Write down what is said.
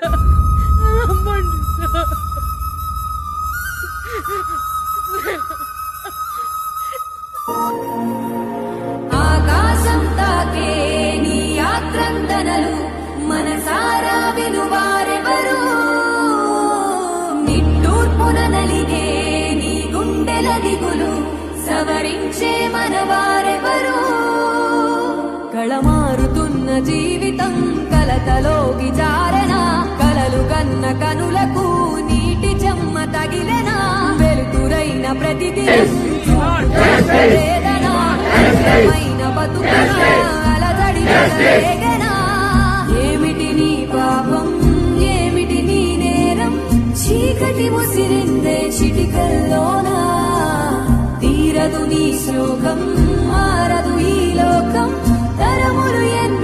నమ్మండి సార్. ఆకాశం తాకే నీ ఆక్రందనలు మనసారా వినువారెవరు? నిట్టూర్పున నలిగే నీ గుండెల దిగులు సవరించే మనవారెవరు? కళమారుతున్న జీవితం కలతలోకి జారెనా? కలలు కన్న కనులకు నీటి చెమ్మ తగిలెనా? వెలుతురైన ప్రతిదినం వేదన బతుకునా అలజడి రేగనా? ఏమిటి నీ పాపం, ఏమిటి నీ నేరం? చీకటి ముసిరిందే చిటికల్లోనా? తీరదు నీ శోకం, మారదు ఈ లోకం, తరములు ఎన్నో